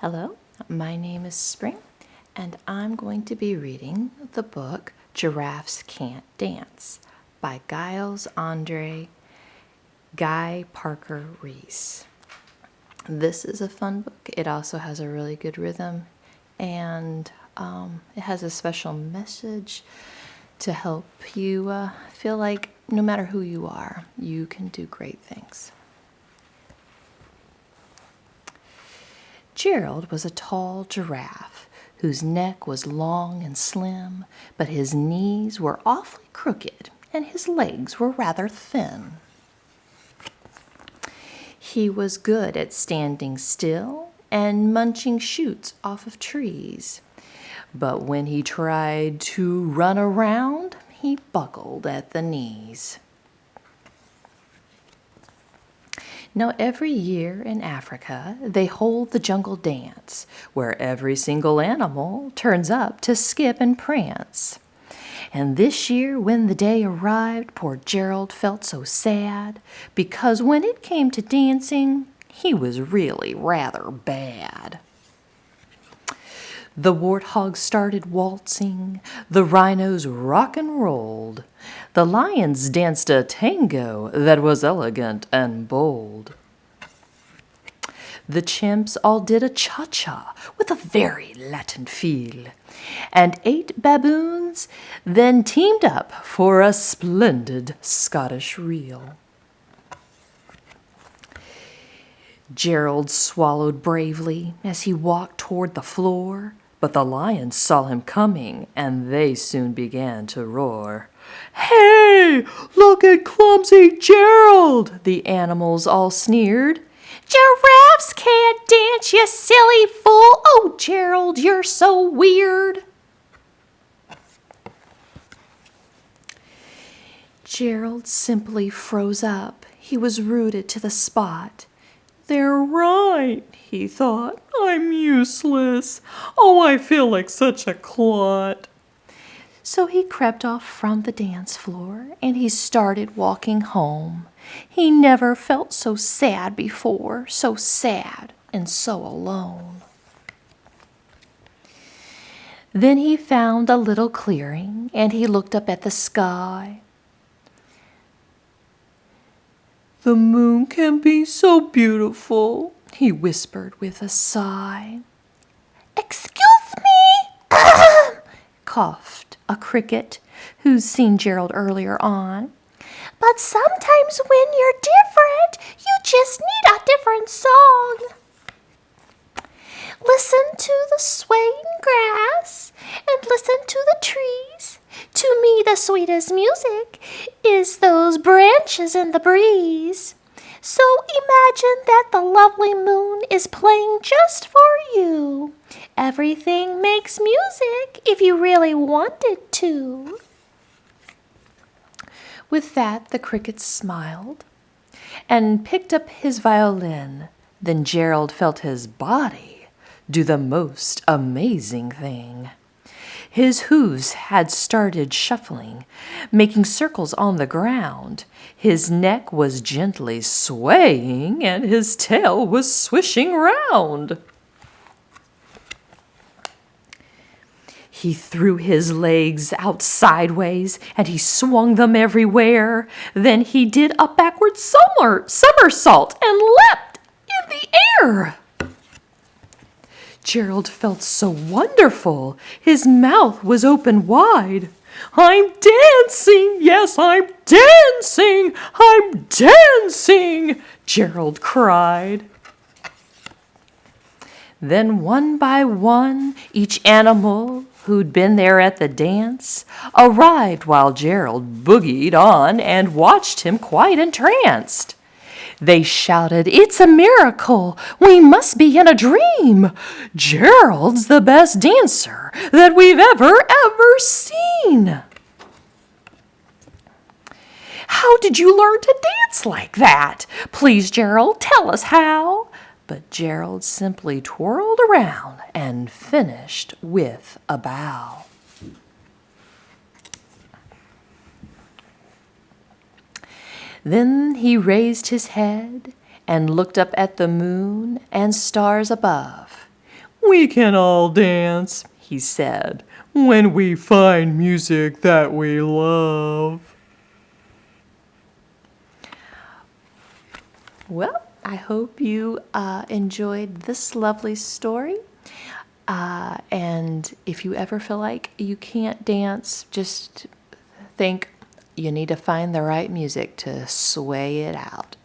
Hello, my name is Spring, and I'm going to be reading the book Giraffes Can't Dance by Giles Andreae, Guy Parker-Rees. This is a fun book. It also has a really good rhythm, and it has a special message to help you feel like no matter who you are, you can do great things. Gerald was a tall giraffe whose neck was long and slim, but his knees were awfully crooked and his legs were rather thin. He was good at standing still and munching shoots off of trees, but when he tried to run around, he buckled at the knees. Now, every year in Africa, they hold the jungle dance, where every single animal turns up to skip and prance. And this year, when the day arrived, poor Gerald felt so sad, because when it came to dancing, he was really rather bad. The warthogs started waltzing, the rhinos rock and rolled, the lions danced a tango that was elegant and bold. The chimps all did a cha-cha with a very Latin feel, and 8 baboons then teamed up for a splendid Scottish reel. Gerald swallowed bravely as he walked toward the floor, but the lions saw him coming, and they soon began to roar. "Hey, look at clumsy Gerald!" the animals all sneered. "Giraffes can't dance, you silly fool! Oh, Gerald, you're so weird!" Gerald simply froze up. He was rooted to the spot. "They're right," he thought. "I'm useless. Oh, I feel like such a clot." So he crept off from the dance floor and he started walking home. He never felt so sad before, so sad and so alone. Then he found a little clearing and he looked up at the sky. "The moon can be so beautiful," he whispered with a sigh. "Excuse me," coughed a cricket who'd seen Gerald earlier on. "But sometimes when you're different, you just need a different song. Listen to the swaying grass and listen to the trees. To me the sweetest music is those branches in the breeze. So imagine that the lovely moon is playing just for you. Everything makes music if you really want it to." With that, the cricket smiled and picked up his violin. Then Gerald felt his body do the most amazing thing. His hooves had started shuffling, making circles on the ground. His neck was gently swaying, and his tail was swishing round. He threw his legs out sideways, and he swung them everywhere. Then he did a backward somersault and leapt in the air. Gerald felt so wonderful. His mouth was open wide. "I'm dancing, yes, I'm dancing, I'm dancing," Gerald cried. Then one by one, each animal who'd been there at the dance arrived while Gerald boogied on and watched him quite entranced. They shouted, "It's a miracle! We must be in a dream! Gerald's the best dancer that we've ever seen!" "How did you learn to dance like that? Please, Gerald, tell us how." But Gerald simply twirled around and finished with a bow. Then he raised his head and looked up at the moon and stars above. We can all dance, he said, when we find music that we love. Well, I hope you enjoyed this lovely story. And if you ever feel like you can't dance, just think you need to find the right music to sway it out.